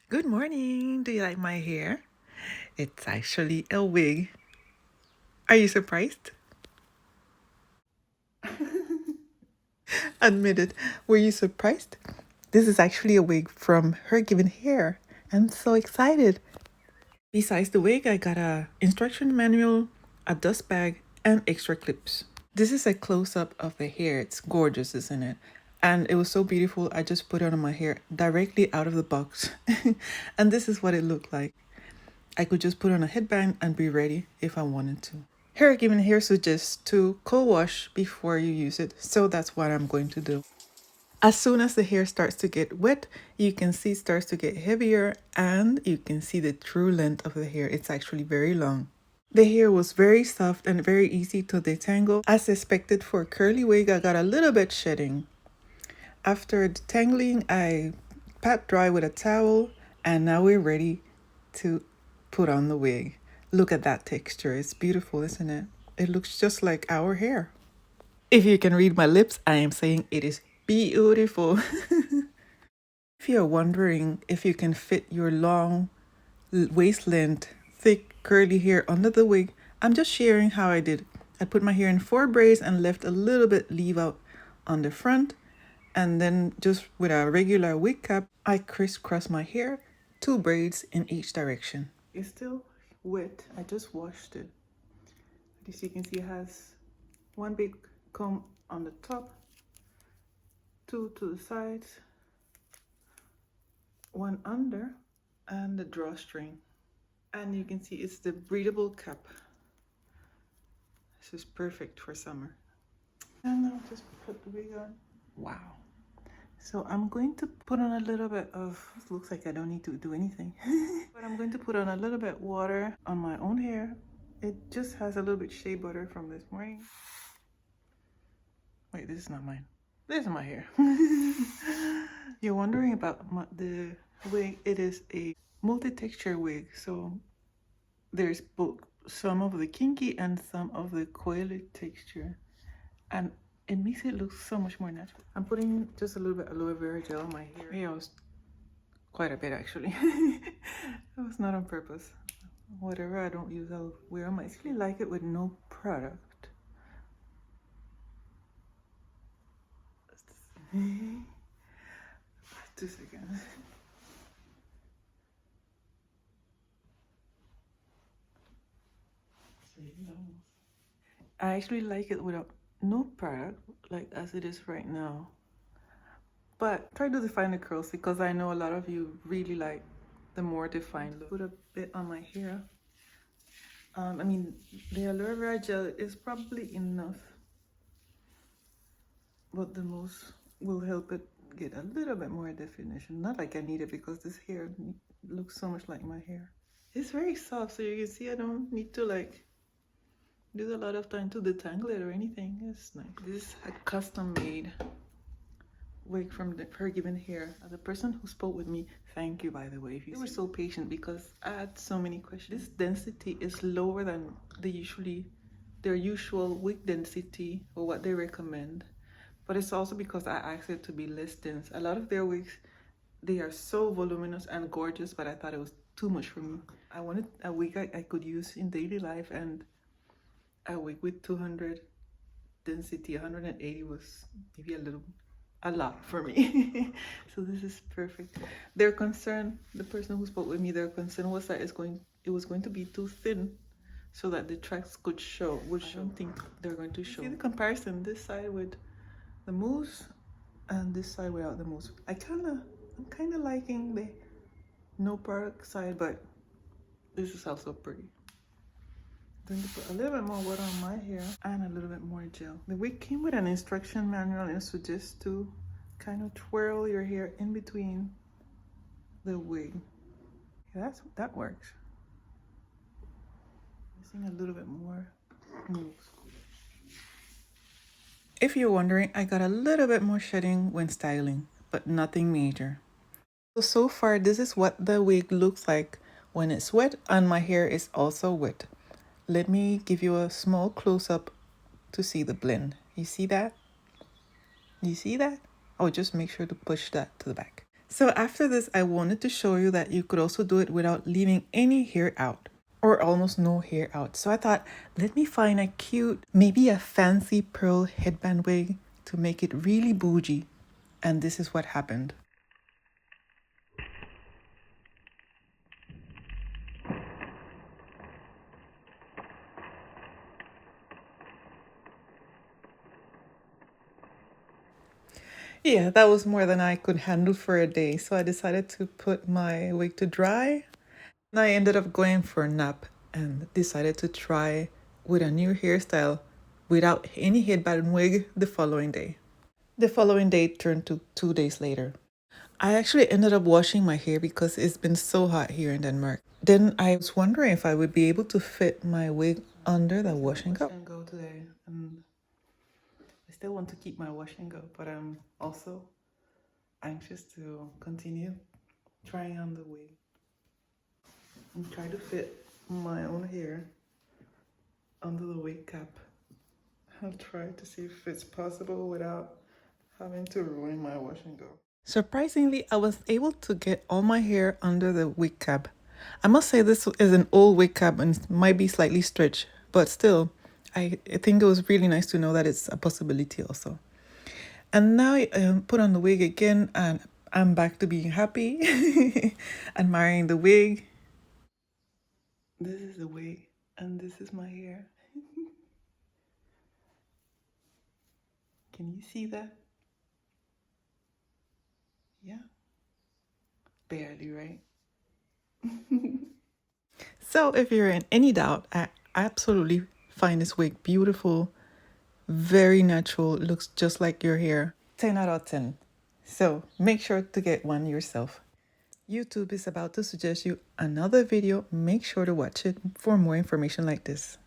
Good morning. Do you like my hair? It's actually a wig. Are you surprised? Admit it. Were you surprised? This is actually a wig from HerGivenHair. I'm so excited. Besides the wig, I got a instruction manual, a dust bag, and extra clips. This is a close-up of the hair. It's gorgeous, isn't it? And it was so beautiful, I just put it on my hair directly out of the box. And this is what it looked like. I could just put on a headband and be ready if I wanted to. HerGivenHair suggests to co-wash before you use it, so that's what I'm going to do. As soon as the hair starts to get wet, you can see it starts to get heavier and you can see the true length of the hair. It's actually very long. The hair was very soft and very easy to detangle. As expected for a curly wig, I got a little bit shedding. After detangling, I pat dry with a towel and now we're ready to put on the wig. Look at that texture. It's beautiful, isn't it? It looks just like our hair. If you can read my lips, I am saying it is beautiful. If you're wondering if you can fit your long waist length, thick, curly hair under the wig, I'm just sharing how I did. I put my hair in 4 braids and left a little bit leave out on the front. And then just with a regular wig cap, I crisscross my hair, 2 braids in each direction. It's still wet. I just washed it. As you can see, it has 1 big comb on the top, 2 to the sides, 1 under, and the drawstring. And you can see it's the breathable cap. This is perfect for summer. And I'll just put the wig on. Wow. So I'm going to put on a little bit of, it looks like I don't need to do anything. But I'm going to put on a little bit water on my own hair. It just has a little bit shea butter from this morning. Wait, this is not mine. This is my hair. You're wondering about the wig. It is a multi-texture wig. So there's both some of the Kinky and some of the Coily texture. And it makes it look so much more natural. I'm putting just a little bit aloe vera gel on my hair. Yeah, it was quite a bit actually. It was not on purpose. Whatever I don't use, I'll wear them. I actually like it with no product. 2 seconds. I actually like it without no product, like as it is right now. But try to define the curls because I know a lot of you really like the more defined look. Put a bit on my hair. I mean, the aloe vera gel is probably enough, but the mousse will help it get a little bit more definition. Not like I need it because this hair looks so much like my hair. It's very soft, so you can see I don't need to like do a lot of time to detangle it or anything. It's nice. This is a custom made wig from the HerGivenHair. The person who spoke with me, thank you by the way. You were so patient because I had so many questions. This density is lower than their usual wig density or what they recommend. But it's also because I asked it to be less dense. A lot of their wigs, they are so voluminous and gorgeous, but I thought it was too much for me. I wanted a wig I could use in daily life, and a wig with 200 density, 180 was maybe a lot for me. So this is perfect. Their concern, the person who spoke with me, their concern was that it was going to be too thin so that the tracks could show, which I don't think they're going to show. See the comparison, this side with the mousse and this side without the mousse. I'm kind of liking the no product side, but this is also pretty. Going to put a little bit more water on my hair and a little bit more gel. The wig came with an instruction manual and it suggests to kind of twirl your hair in between the wig. Yeah, that works. Missing a little bit more mousse. If you're wondering, I got a little bit more shedding when styling, but nothing major. So far, this is what the wig looks like when it's wet and my hair is also wet. Let me give you a small close-up to see the blend. You see that? You see that? Oh, just make sure to push that to the back. So after this, I wanted to show you that you could also do it without leaving any hair out or almost no hair out. So I thought, let me find a cute, maybe a fancy pearl headband wig to make it really bougie. And this is what happened. Yeah, that was more than I could handle for a day. So I decided to put my wig to dry. And I ended up going for a nap and decided to try with a new hairstyle without any headband wig the following day. The following day turned to 2 days later. I actually ended up washing my hair because it's been so hot here in Denmark. Then I was wondering if I would be able to fit my wig under the wash and go. Today, and I still want to keep my wash and go, but I'm also anxious to continue trying on the wig and try to fit my own hair under the wig cap. I'll try to see if it's possible without having to ruin my wash and go. Surprisingly, I was able to get all my hair under the wig cap. I must say this is an old wig cap and it might be slightly stretched, but still, I think it was really nice to know that it's a possibility also. And now I put on the wig again and I'm back to being happy, admiring the wig. This is the wig and this is my hair. Can you see that? Yeah. Barely, right? So if you're in any doubt, I absolutely find this wig beautiful, very natural, looks just like your hair. 10 out of 10. So make sure to get one yourself. YouTube is about to suggest you another video. Make sure to watch it for more information like this.